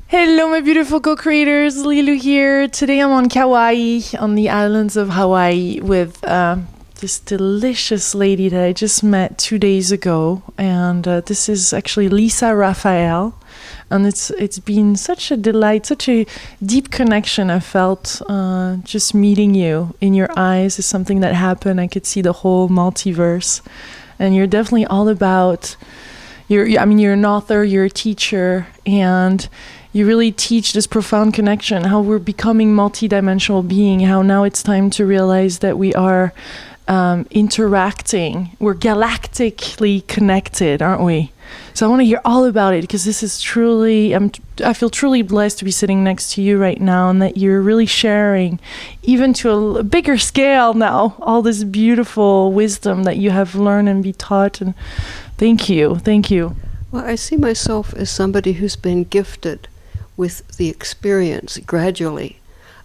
Hello, my beautiful co-creators. Lilou here. Today I'm on Kauai, on the islands of Hawaii, with this delicious lady that I just met 2 days ago. And this is actually Lisa Raphael. And it's been such a delight, such a deep connection I felt just meeting you. In your eyes is something that happened. I could see the whole multiverse. And you're definitely all about... You're an author, you're a teacher, and you really teach this profound connection, how we're becoming multidimensional being, how now it's time to realize that we are interacting. We're galactically connected, aren't we? So I want to hear all about it, because this is truly, I feel truly blessed to be sitting next to you right now, and that you're really sharing, even to a bigger scale now, all this beautiful wisdom that you have learned and be taught. And thank you. Well, I see myself as somebody who's been gifted with the experience gradually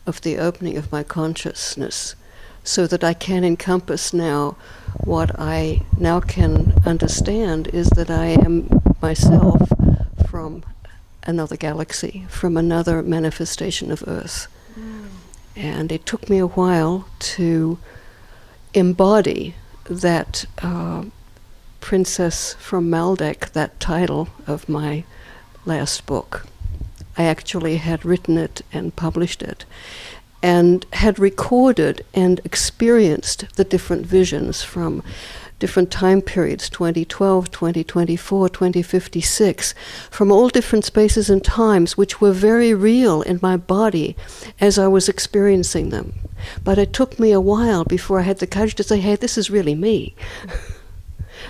of the opening of my consciousness, so that I can encompass now what I now can understand is that I am myself from another galaxy, from another manifestation of Earth. And it took me a while to embody that Princess from Maldek, that title of my last book. I actually had written it and published it, and had recorded and experienced the different visions from different time periods, 2012, 2024, 2056, from all different spaces and times, which were very real in my body as I was experiencing them. But it took me a while before I had the courage to say, hey, this is really me.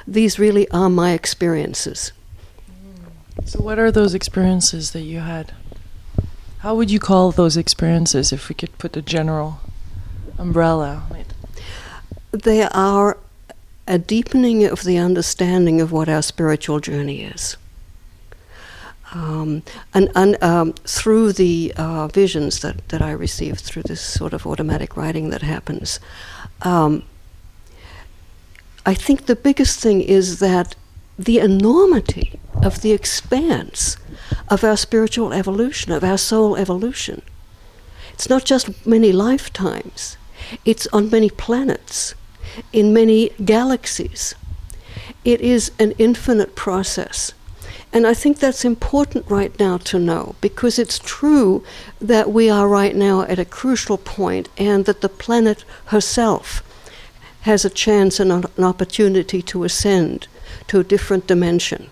These really are my experiences. So what are those experiences that you had? How would you call those experiences, if we could put a general umbrella on it? They are a deepening of the understanding of what our spiritual journey is. Through the visions that I received through this sort of automatic writing that happens, I think the biggest thing is that the enormity of the expanse of our spiritual evolution, of our soul evolution. It's not just many lifetimes. It's on many planets, in many galaxies. It is an infinite process. And I think that's important right now to know, because it's true that we are right now at a crucial point, and that the planet herself has a chance and an opportunity to ascend to a different dimension.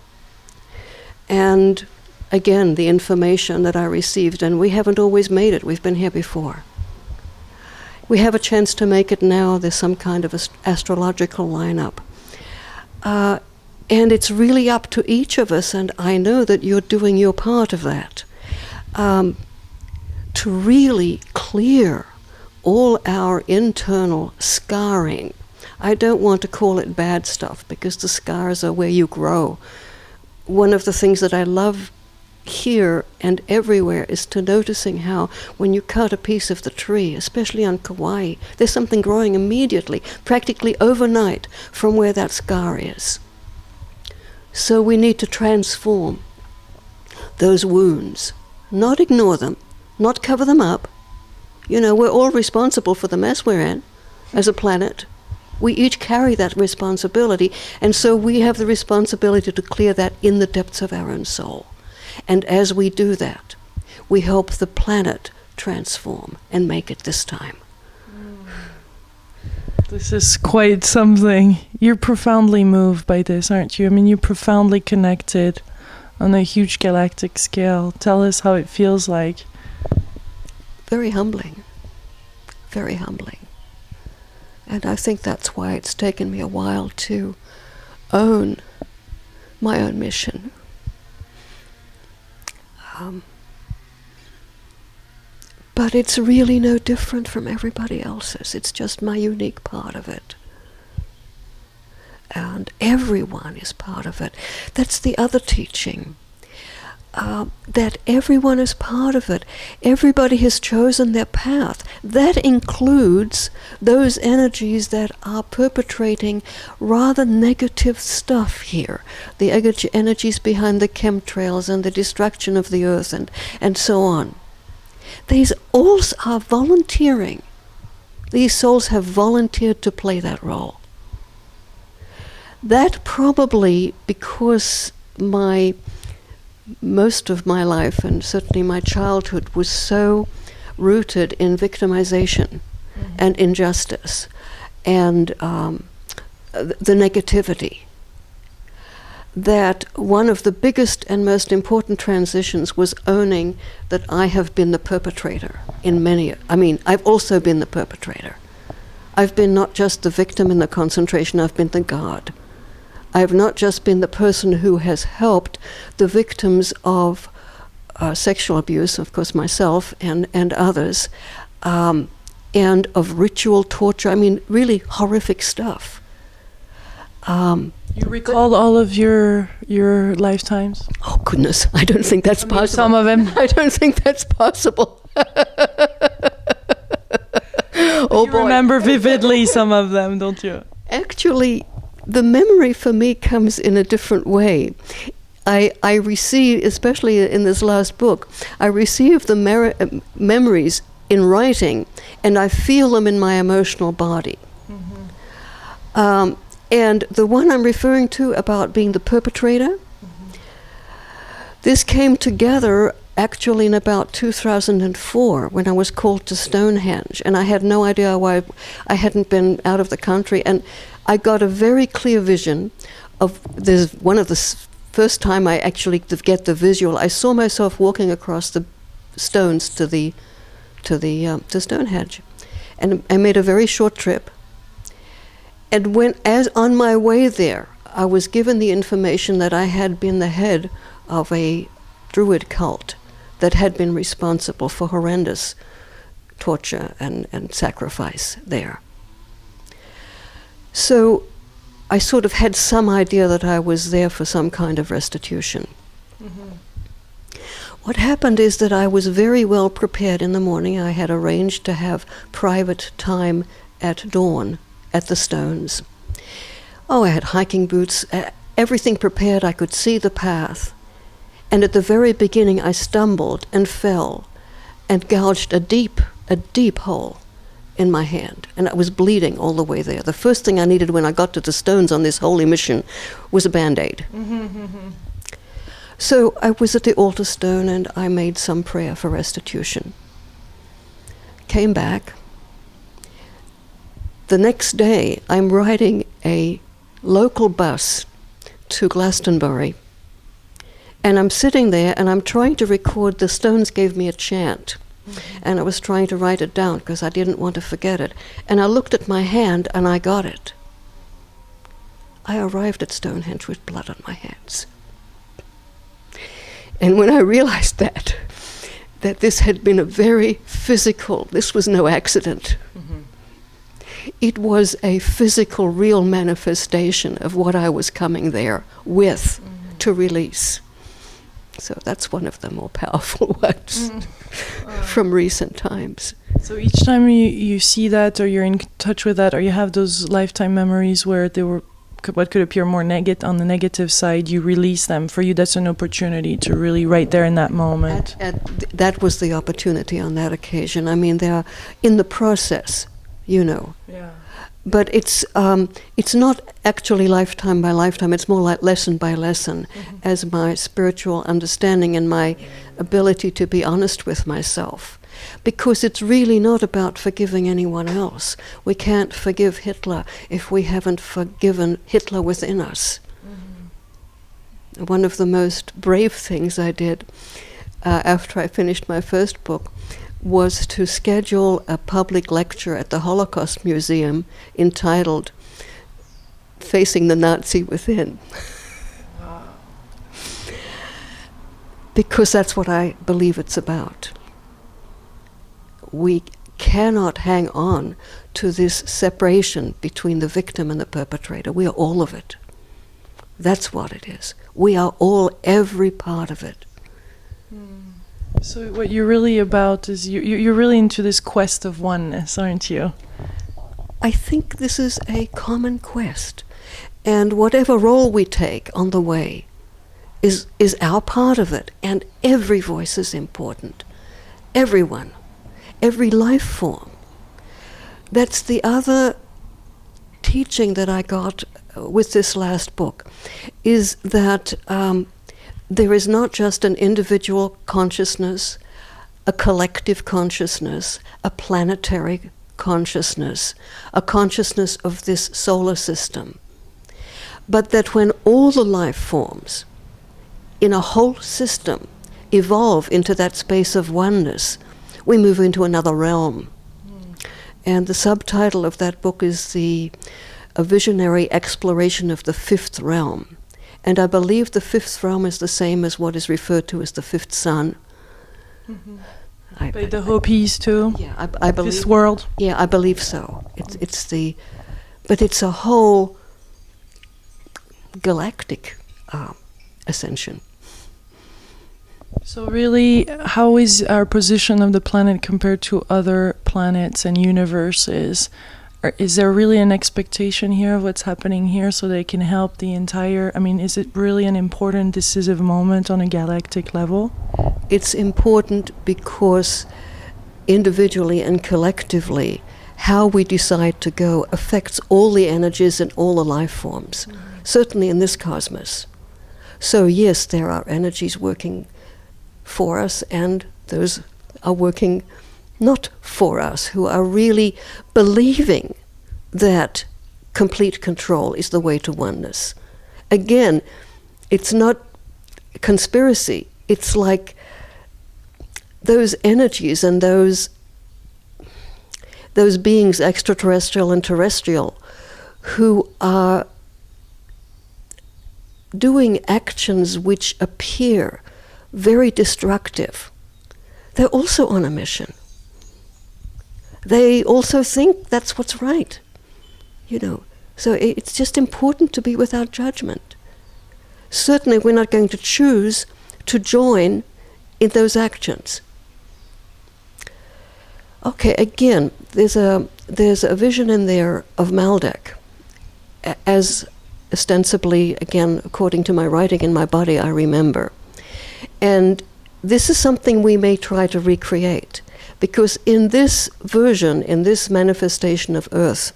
And again, the information that I received, and we haven't always made it, we've been here before. We have a chance to make it now. There's some kind of astrological lineup. And it's really up to each of us, and I know that you're doing your part of that, to really clear all our internal scarring. I don't want to call it bad stuff, because the scars are where you grow. One of the things that I love here and everywhere is to noticing how when you cut a piece of the tree, especially on Kauai, there's something growing immediately, practically overnight, from where that scar is. So we need to transform those wounds, not ignore them, not cover them up. You know, we're all responsible for the mess we're in as a planet. We each carry that responsibility, and so we have the responsibility to clear that in the depths of our own soul. And as we do that, we help the planet transform and make it this time. This is quite something. You're profoundly moved by this, aren't you? I mean, you're profoundly connected on a huge galactic scale. Tell us how it feels like. Very humbling. Very humbling. And I think that's why it's taken me a while to own my own mission. But it's really no different from everybody else's. It's just my unique part of it. And everyone is part of it. That's the other teaching. that everyone is part of it. Everybody has chosen their path. That includes those energies that are perpetrating rather negative stuff here. The energies behind the chemtrails and the destruction of the earth and so on. These all are volunteering. These souls have volunteered to play that role. That probably, because most of my life, and certainly my childhood, was so rooted in victimization and injustice and the negativity, that one of the biggest and most important transitions was owning that I have been the perpetrator in I've also been the perpetrator. I've been not just the victim in the concentration, I've been the guard. I've not just been the person who has helped the victims of sexual abuse, of course myself and others, and of ritual torture, really horrific stuff. You recall all of your lifetimes? Oh goodness, I don't think that's possible. Some of them. I don't think that's possible. Oh you boy. remember vividly some of them, don't you? Actually, the memory for me comes in a different way. I receive, especially in this last book, I receive the memories in writing, and I feel them in my emotional body. And the one I'm referring to about being the perpetrator, this came together actually in about 2004 when I was called to Stonehenge, and I had no idea why I hadn't been out of the country, and I got a very clear vision of this. One of the first time I actually get the visual, I saw myself walking across the stones to Stonehenge, and I made a very short trip. And as on my way there, I was given the information that I had been the head of a Druid cult that had been responsible for horrendous torture and sacrifice there. So I sort of had some idea that I was there for some kind of restitution. What happened is that I was very well prepared in the morning. I had arranged to have private time at dawn at the stones. Oh, I had hiking boots, everything prepared. I could see the path. And at the very beginning, I stumbled and fell and gouged a deep hole in my hand. And I was bleeding all the way there. The first thing I needed when I got to the stones on this holy mission was a Band-Aid. So I was at the altar stone and I made some prayer for restitution. Came back. The next day, I'm riding a local bus to Glastonbury, and I'm sitting there and I'm trying to record. The stones gave me a chant, and I was trying to write it down because I didn't want to forget it. And I looked at my hand and I got it. I arrived at Stonehenge with blood on my hands. And when I realized that this had been a very physical, this was no accident. It was a physical, real manifestation of what I was coming there with to release. So that's one of the more powerful ones from recent times. So each time you see that, or you're in touch with that, or you have those lifetime memories where they were what could appear more on the negative side, you release them. For you, that's an opportunity to really right there in that moment. That was the opportunity on that occasion. They are in the process. Yeah. But it's not actually lifetime by lifetime. It's more like lesson by lesson, as my spiritual understanding and my ability to be honest with myself. Because it's really not about forgiving anyone else. We can't forgive Hitler if we haven't forgiven Hitler within us. One of the most brave things I did after I finished my first book was to schedule a public lecture at the Holocaust Museum entitled Facing the Nazi Within. Because that's what I believe it's about. We cannot hang on to this separation between the victim and the perpetrator. We are all of it. That's what it is. We are all every part of it. So what you're really about is you're really into this quest of oneness, aren't you? I think this is a common quest. And whatever role we take on the way is our part of it. And every voice is important. Everyone. Every life form. That's the other teaching that I got with this last book, is that there is not just an individual consciousness, a collective consciousness, a planetary consciousness, a consciousness of this solar system, but that when all the life forms in a whole system evolve into that space of oneness, we move into another realm. And the subtitle of that book is A Visionary Exploration of the Fifth Realm. And I believe the fifth realm is the same as what is referred to as the fifth sun. By the Hopis too? Yeah, I believe. This world? Yeah, I believe so. But it's a whole galactic ascension. So really, how is our position of the planet compared to other planets and universes? Is there really an expectation here of what's happening here so they can help the entire... I mean, is it really an important, decisive moment on a galactic level? It's important because individually and collectively, how we decide to go affects all the energies and all the life forms, certainly in this cosmos. So yes, there are energies working for us, and those are working not for us, who are really believing that complete control is the way to oneness. Again, it's not conspiracy. It's like those energies and those beings, extraterrestrial and terrestrial, who are doing actions which appear very destructive. They're also on a mission. They also think that's what's right, So it's just important to be without judgment. Certainly we're not going to choose to join in those actions. Okay, again, there's a vision in there of Maldek, as ostensibly, again, according to my writing in my body, I remember. And this is something we may try to recreate, because in this version, in this manifestation of Earth,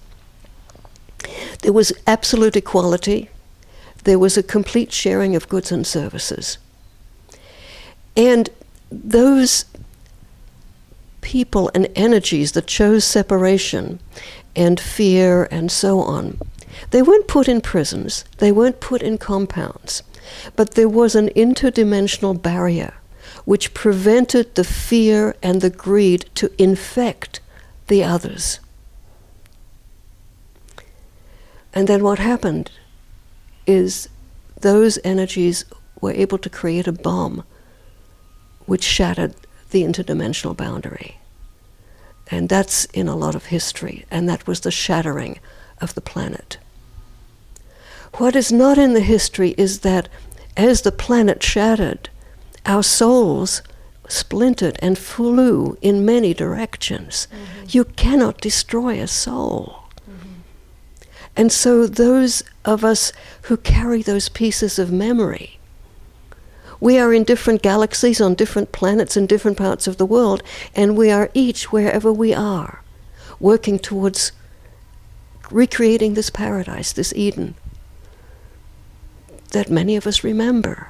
there was absolute equality, there was a complete sharing of goods and services. And those people and energies that chose separation and fear and so on, they weren't put in prisons, they weren't put in compounds, but there was an interdimensional barrier which prevented the fear and the greed to infect the others. And then what happened is those energies were able to create a bomb which shattered the interdimensional boundary. And that's in a lot of history, and that was the shattering of the planet. What is not in the history is that as the planet shattered, our souls splintered and flew in many directions. You cannot destroy a soul. And so those of us who carry those pieces of memory, we are in different galaxies, on different planets, in different parts of the world, and we are each, wherever we are, working towards recreating this paradise, this Eden, that many of us remember.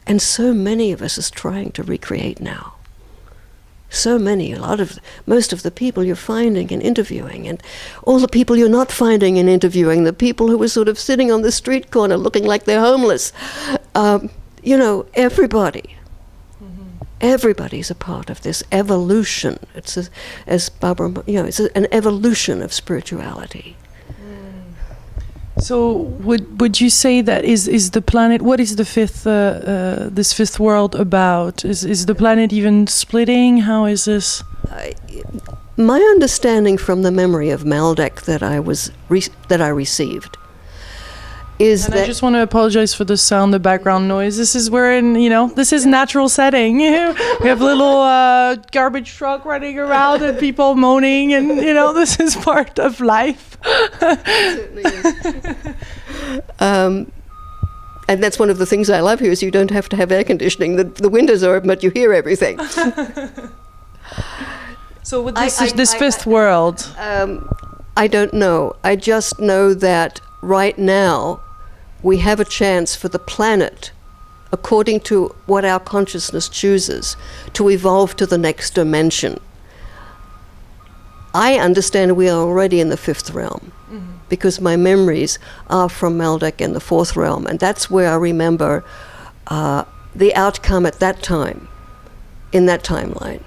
And so many of us is trying to recreate now. So many, most of the people you're finding and interviewing, and all the people you're not finding and interviewing, the people who are sort of sitting on the street corner looking like they're homeless, everybody. Everybody's a part of this evolution. It's as Barbara, it's an evolution of spirituality. So would you say that is the planet? What is the fifth this fifth world about? Is the planet even splitting? How is this? My understanding from the memory of Maldek that I received is And that... I just want to apologize for the sound, the background noise. This is this is natural setting. We have little garbage truck running around and people moaning, and this is part of life. Certainly is. And that's one of the things I love here is you don't have to have air conditioning. The windows are open, but you hear everything. So with this fifth world, I don't know. I just know that right now we have a chance for the planet, according to what our consciousness chooses, to evolve to the next dimension. I understand we are already in the fifth realm, because my memories are from Maldek in the fourth realm, and that's where I remember the outcome at that time, in that timeline.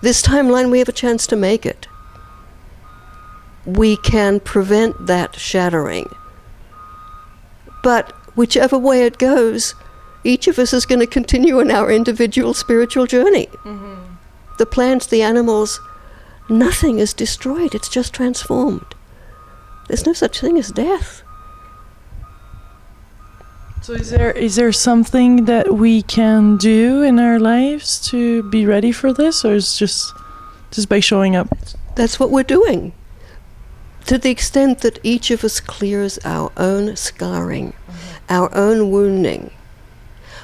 This timeline, we have a chance to make it. We can prevent that shattering. But whichever way it goes, each of us is going to continue on our individual spiritual journey. Mm-hmm. The plants, the animals, nothing is destroyed. It's just transformed. There's no such thing as death. So is there something that we can do in our lives to be ready for this, or is just by showing up? That's what we're doing. To the extent that each of us clears our own scarring, our own wounding,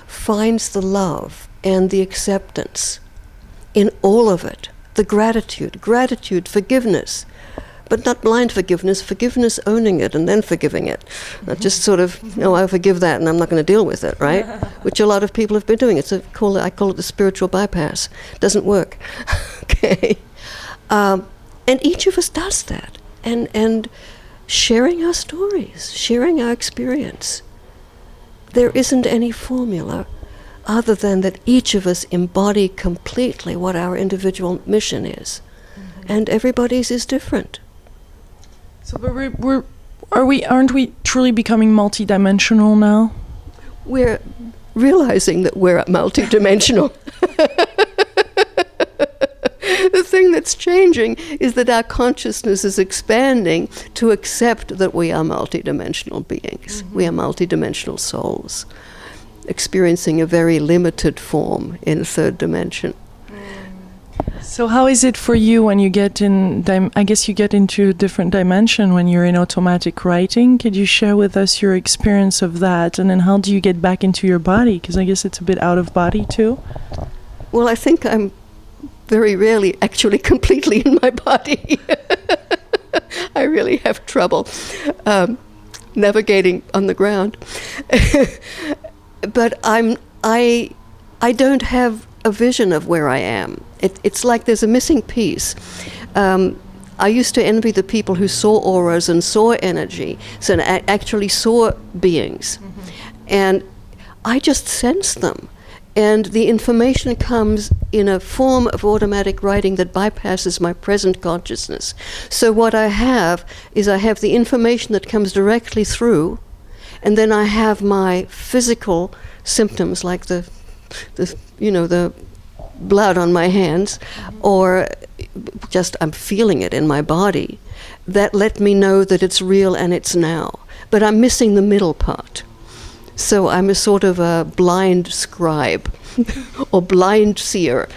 finds the love and the acceptance in all of it, the gratitude, forgiveness, but not blind forgiveness, owning it and then forgiving it. Not just sort of, I forgive that and I'm not going to deal with it, right? Which a lot of people have been doing. I call it the spiritual bypass. Doesn't work. Okay. And each of us does that. And sharing our stories, sharing our experience. There isn't any formula other than that each of us embody completely what our individual mission is. Mm-hmm. And everybody's is different. So but aren't we truly becoming multidimensional now? We're realizing that we're multidimensional. The thing that's changing is that our consciousness is expanding to accept that we are multidimensional beings. Mm-hmm. We are multidimensional souls, experiencing a very limited form in third dimension. So how is it for you when you get in, I guess you get into a different dimension when you're in automatic writing? Could you share with us your experience of that? And then how do you get back into your body? Because I guess it's a bit out of body too. Well, I think I'm very rarely actually completely in my body. I really have trouble navigating on the ground. But I don't have a vision of where I am. It's like there's a missing piece. I used to envy the people who saw auras and saw energy, so actually saw beings. Mm-hmm. And I just sense them. And the information comes in a form of automatic writing that bypasses my present consciousness. So what I have is I have the information that comes directly through, and then I have my physical symptoms like the blood on my hands, or just I'm feeling it in my body, that let me know that it's real and it's now. But I'm missing the middle part. So I'm a sort of a blind scribe or blind seer.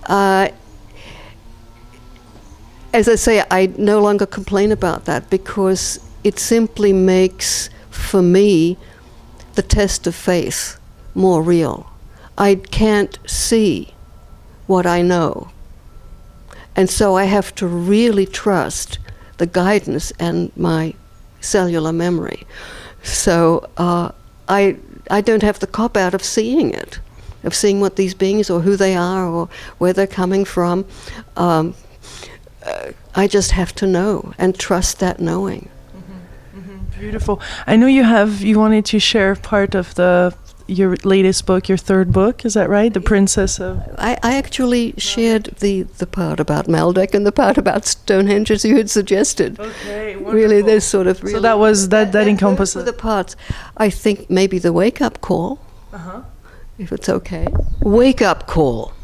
As I say, I no longer complain about that because it simply makes, for me, the test of faith more real. I can't see what I know. And so I have to really trust the guidance and my cellular memory. So I don't have the cop-out of seeing it, of seeing what these beings or who they are or where they're coming from. I just have to know and trust that knowing. Mm-hmm. Mm-hmm. Beautiful. I know you wanted to share part of your latest book, your third book, is that right? The Princess of... I actually shared the part about Maldek and the part about Stonehenge as you had suggested. Okay, wonderful. Really, there's sort of... Really, so that encompasses... Those were the parts. I think maybe the wake-up call, uh-huh. if it's okay. Wake-up call.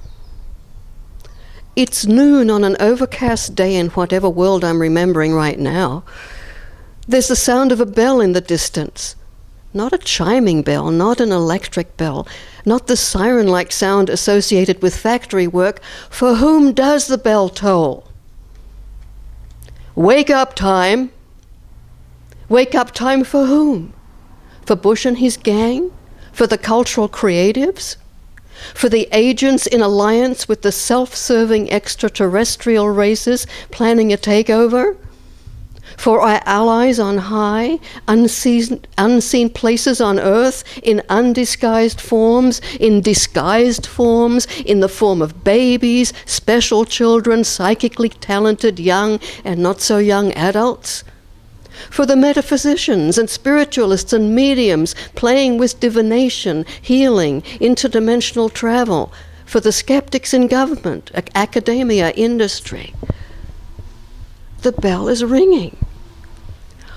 It's noon on an overcast day in whatever world I'm remembering right now. There's the sound of a bell in the distance. Not a chiming bell, not an electric bell, not the siren-like sound associated with factory work. For whom does the bell toll? Wake up time. Wake up time for whom? For Bush and his gang? For the cultural creatives? For the agents in alliance with the self-serving extraterrestrial races planning a takeover? For our allies on high, unseen places on earth, in undisguised forms, in disguised forms, in the form of babies, special children, psychically talented young and not so young adults? For the metaphysicians and spiritualists and mediums playing with divination, healing, interdimensional travel, for the skeptics in government, academia, industry. The bell is ringing.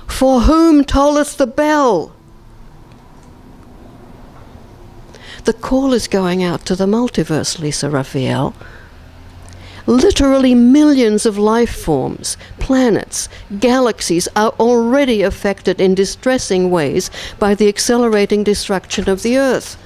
For whom tolleth the bell? The call is going out to the multiverse, Lisa Raphael. Literally millions of life forms, planets, galaxies are already affected in distressing ways by the accelerating destruction of the Earth.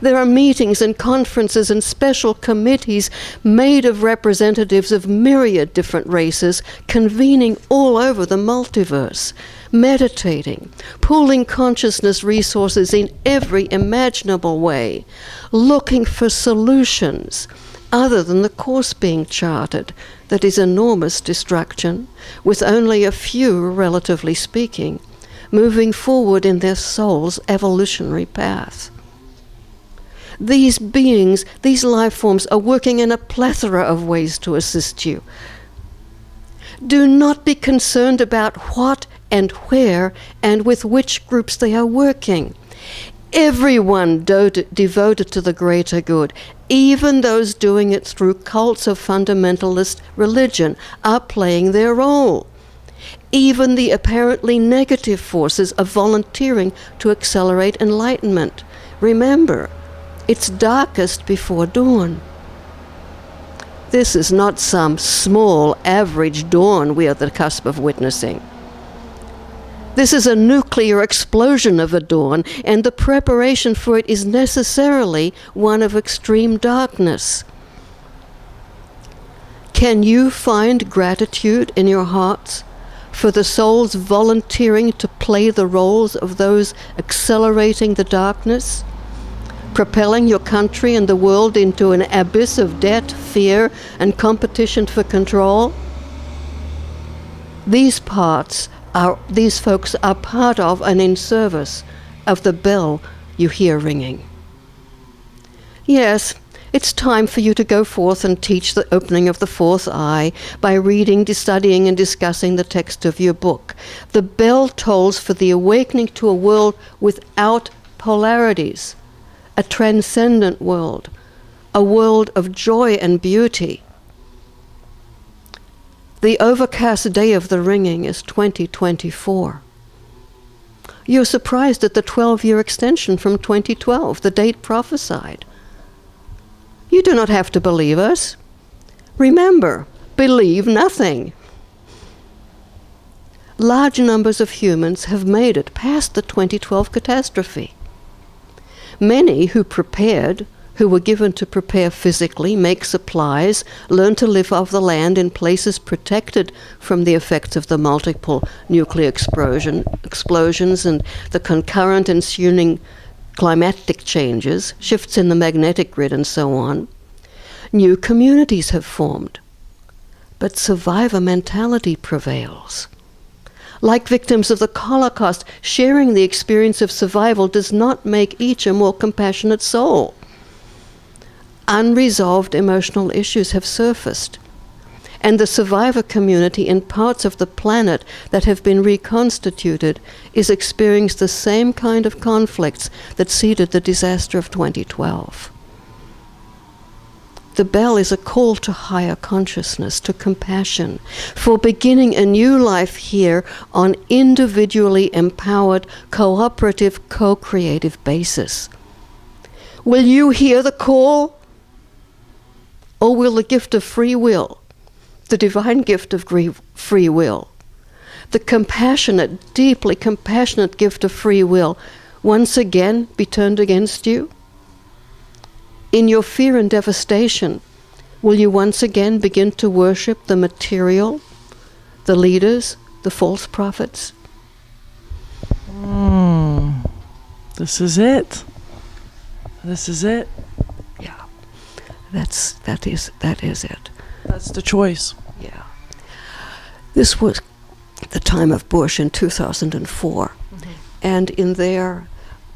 There are meetings and conferences and special committees made of representatives of myriad different races convening all over the multiverse, meditating, pooling consciousness resources in every imaginable way, looking for solutions other than the course being charted that is enormous destruction, with only a few, relatively speaking, moving forward in their soul's evolutionary path. These beings, these life forms, are working in a plethora of ways to assist you. Do not be concerned about what and where and with which groups they are working. Everyone devoted to the greater good, even those doing it through cults of fundamentalist religion, are playing their role. Even the apparently negative forces are volunteering to accelerate enlightenment. Remember, it's darkest before dawn. This is not some small, average dawn we are at the cusp of witnessing. This is a nuclear explosion of a dawn, and the preparation for it is necessarily one of extreme darkness. Can you find gratitude in your hearts for the souls volunteering to play the roles of those accelerating the darkness, propelling your country and the world into an abyss of debt, fear, and competition for control? These folks are part of and in service of the bell you hear ringing. Yes, it's time for you to go forth and teach the opening of the fourth eye by reading, studying, and discussing the text of your book. The bell tolls for the awakening to a world without polarities, a transcendent world, a world of joy and beauty. The overcast day of the ringing is 2024. You're surprised at the 12-year extension from 2012, the date prophesied. You do not have to believe us. Remember, believe nothing. Large numbers of humans have made it past the 2012 catastrophe. Many who prepared, who were given to prepare physically, make supplies, learn to live off the land in places protected from the effects of the multiple nuclear explosions and the concurrent ensuing climatic changes, shifts in the magnetic grid and so on. New communities have formed, but survivor mentality prevails. Like victims of the Holocaust, sharing the experience of survival does not make each a more compassionate soul. Unresolved emotional issues have surfaced, and the survivor community in parts of the planet that have been reconstituted is experiencing the same kind of conflicts that seeded the disaster of 2012. The bell is a call to higher consciousness, to compassion, for beginning a new life here on individually empowered, cooperative, co-creative basis. Will you hear the call? Or will the gift of free will, the divine gift of free will, the compassionate, deeply compassionate gift of free will once again be turned against you? In your fear and devastation, will you once again begin to worship the material, the leaders, the false prophets? This is it. This is it. Yeah, that is it. That's the choice. Yeah. This was the time of Bush in 2004, and in there,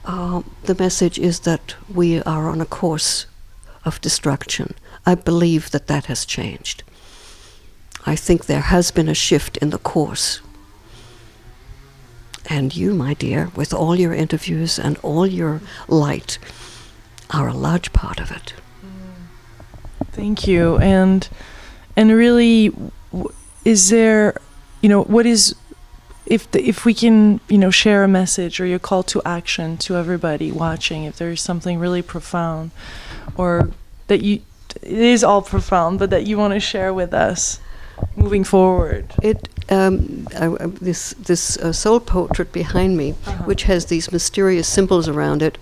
the message is that we are on a course of destruction. I believe that has changed. I think there has been a shift in the course. And you, my dear, with all your interviews and all your light, are a large part of it. Thank you. And really, is there, what is, if we can, share a message or your call to action to everybody watching, if there's something really profound, or that it is all profound, but that you want to share with us moving forward. This soul portrait behind me, which has these mysterious symbols around it,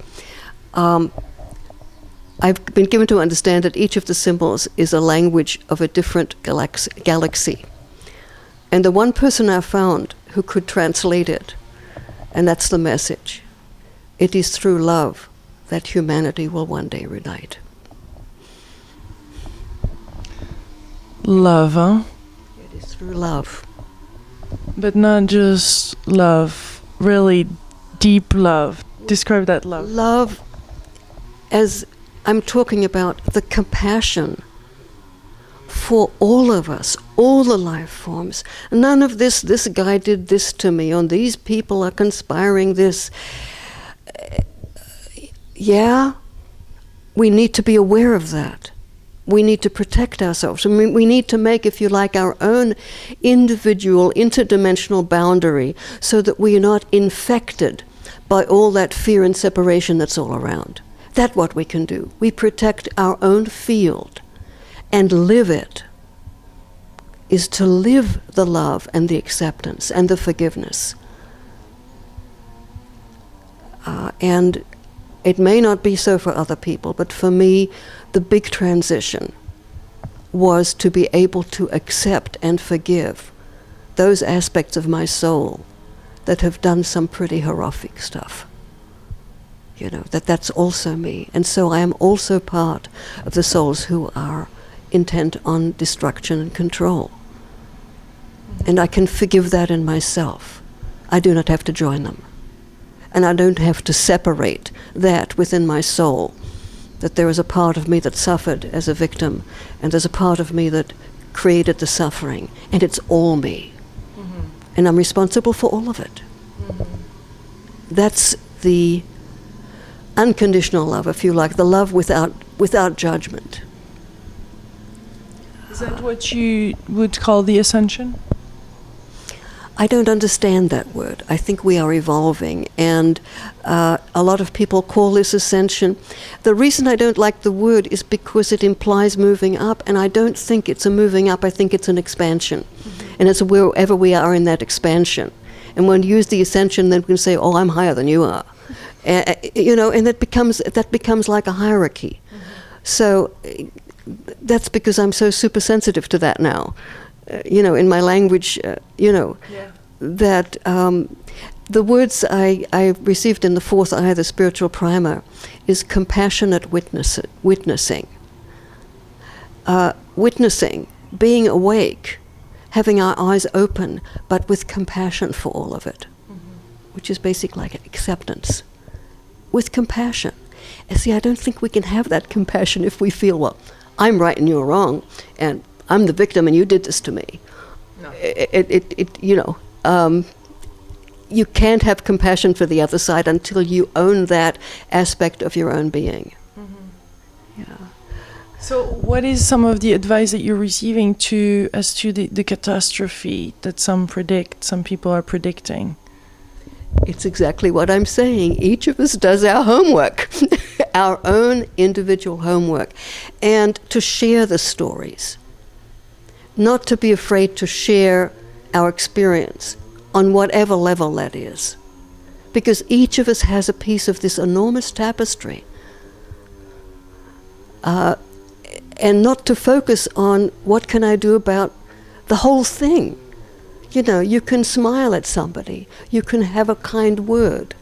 I've been given to understand that each of the symbols is a language of a different galaxy. And the one person I found who could translate it, and that's the message. It is through love that humanity will one day unite. Love, huh? It is through love. But not just love, really deep love. Describe that love. Love, as I'm talking about the compassion for all of us, all the life forms. None of this guy did this to me, or these people are conspiring this. Yeah, we need to be aware of that. We need to protect ourselves. I mean, we need to make, if you like, our own individual, interdimensional boundary so that we are not infected by all that fear and separation that's all around. That's what we can do. We protect our own field and live it, is to live the love and the acceptance and the forgiveness. And it may not be so for other people, but for me, the big transition was to be able to accept and forgive those aspects of my soul that have done some pretty horrific stuff. That's also me. And so I am also part of the souls who are intent on destruction and control. And I can forgive that in myself. I do not have to join them. And I don't have to separate that within my soul, that there is a part of me that suffered as a victim, and there's a part of me that created the suffering, and it's all me. And I'm responsible for all of it. That's the unconditional love, if you like, the love without judgment. Is that what you would call the ascension? I don't understand that word. I think we are evolving, and a lot of people call this ascension. The reason I don't like the word is because it implies moving up, and I don't think it's a moving up. I think it's an expansion, and it's wherever we are in that expansion. And when you use the ascension, then we can say, "Oh, I'm higher than you are," and that becomes like a hierarchy. So that's because I'm so super sensitive to that now. In my language, that the words I received in the fourth eye of the spiritual primer is compassionate witnessing. Witnessing, being awake, having our eyes open, but with compassion for all of it, which is basically like acceptance. With compassion. And see, I don't think we can have that compassion if we feel, well, I'm right and you're wrong, and I'm the victim and you did this to me. No. You can't have compassion for the other side until you own that aspect of your own being. Yeah. So what is some of the advice that you're receiving as to the catastrophe that some people are predicting? It's exactly what I'm saying. Each of us does our homework, our own individual homework, and to share the stories. Not to be afraid to share our experience on whatever level that is. Because each of us has a piece of this enormous tapestry. And not to focus on what can I do about the whole thing. You know, you can smile at somebody. You can have a kind word.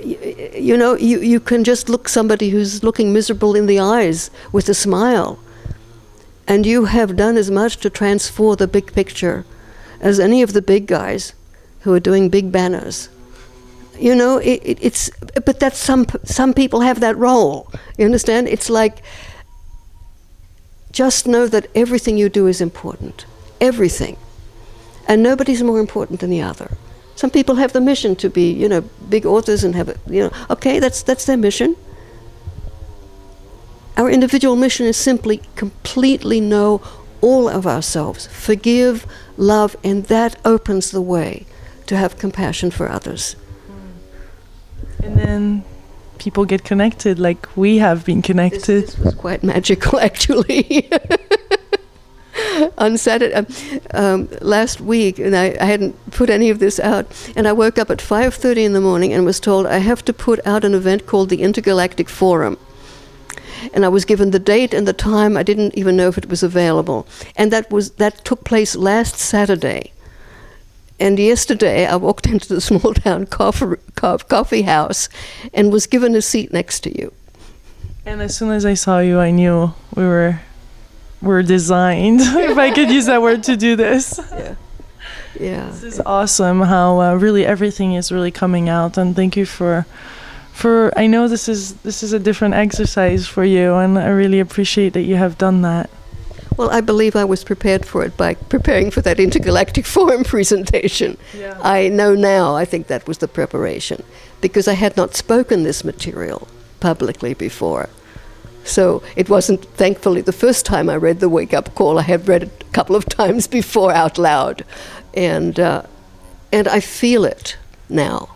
You can just look somebody who's looking miserable in the eyes with a smile. And you have done as much to transform the big picture as any of the big guys who are doing big banners. You know, but that's some people have that role. You understand? It's like, just know that everything you do is important. Everything. And nobody's more important than the other. Some people have the mission to be, you know, big authors and have it, you know, okay, that's their mission. Our individual mission is simply completely know all of ourselves, forgive, love, and that opens the way to have compassion for others. And then people get connected like we have been connected. This was quite magical, actually. On Saturday, last week, and I hadn't put any of this out, and I woke up at 5:30 in the morning and was told I have to put out an event called the Intergalactic Forum. And I was given the date and the time. I didn't even know if it was available. And that took place last Saturday. And yesterday I walked into the small town coffee house and was given a seat next to you. And as soon as I saw you, I knew we were designed, if I could use that word, to do this. Yeah. This is awesome how really everything is really coming out. And thank you for I know this is a different exercise for you, and I really appreciate that you have done that. Well, I believe I was prepared for it by preparing for that Intergalactic Forum presentation. Yeah. I know now, I think that was the preparation, because I had not spoken this material publicly before. So it wasn't, thankfully, the first time I read the wake-up call. I had read it a couple of times before out loud. And I feel it now.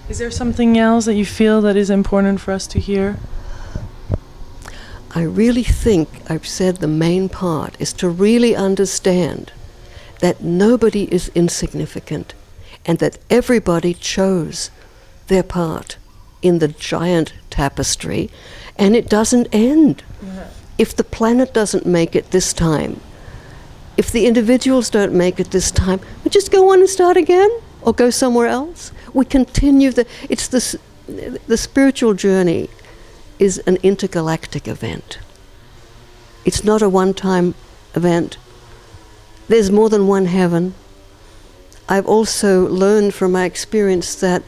Is there something else that you feel that is important for us to hear? I really think I've said the main part is to really understand that nobody is insignificant and that everybody chose their part in the giant tapestry, and it doesn't end. Yeah. If the planet doesn't make it this time, if the individuals don't make it this time, we just go on and start again or go somewhere else. We continue the spiritual journey is an intergalactic event. It's not a one-time event. There's more than one heaven. I've also learned from my experience that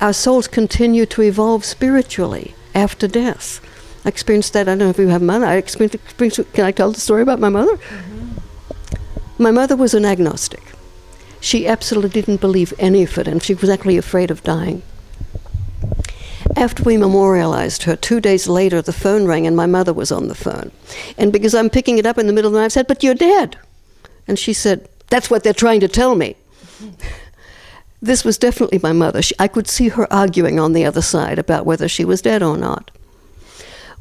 our souls continue to evolve spiritually after death. I experienced that, I don't know if you have mother, can I tell the story about my mother? Mm-hmm. My mother was an agnostic. She absolutely didn't believe any of it, and she was actually afraid of dying. After we memorialized her, 2 days later, the phone rang and my mother was on the phone. And because I'm picking it up in the middle of the night, I said, "But you're dead." And she said, "That's what they're trying to tell me." This was definitely my mother. I could see her arguing on the other side about whether she was dead or not.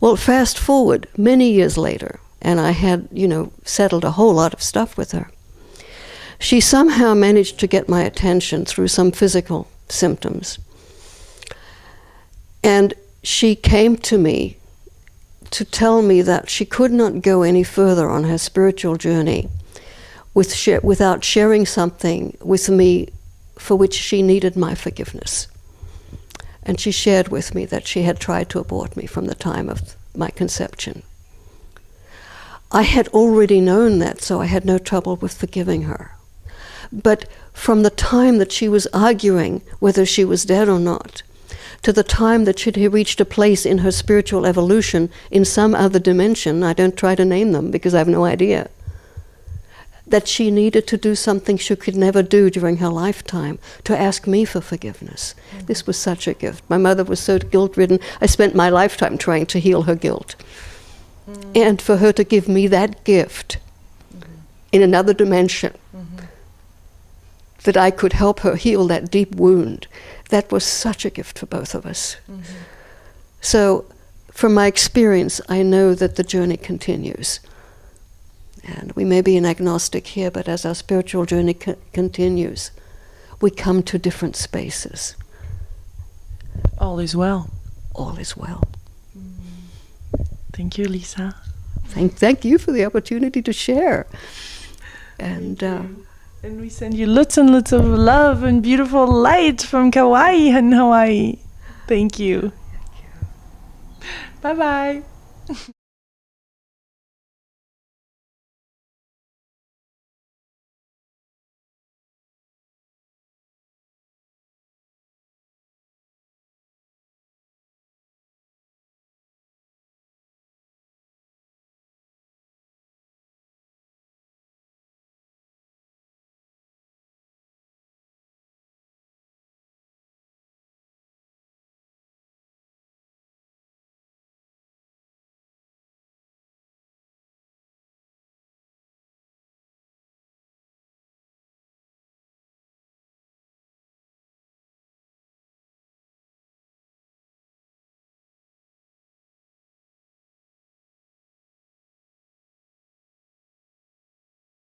Well, fast forward many years later, and I had, settled a whole lot of stuff with her. She somehow managed to get my attention through some physical symptoms. And she came to me to tell me that she could not go any further on her spiritual journey without sharing something with me for which she needed my forgiveness. And she shared with me that she had tried to abort me from the time of my conception. I had already known that, so I had no trouble with forgiving her. But from the time that she was arguing whether she was dead or not, to the time that she'd reached a place in her spiritual evolution in some other dimension, I don't try to name them because I have no idea, that she needed to do something she could never do during her lifetime, to ask me for forgiveness. Mm-hmm. This was such a gift. My mother was so guilt-ridden, I spent my lifetime trying to heal her guilt. Mm-hmm. And for her to give me that gift in another dimension, that I could help her heal that deep wound, that was such a gift for both of us. Mm-hmm. So, from my experience, I know that the journey continues. And we may be an agnostic here, but as our spiritual journey continues, we come to different spaces. All is well. All is well. Thank you, Lisa. Thank you for the opportunity to share. And we send you lots and lots of love and beautiful light from Kauai and Hawaii. Thank you. Bye-bye.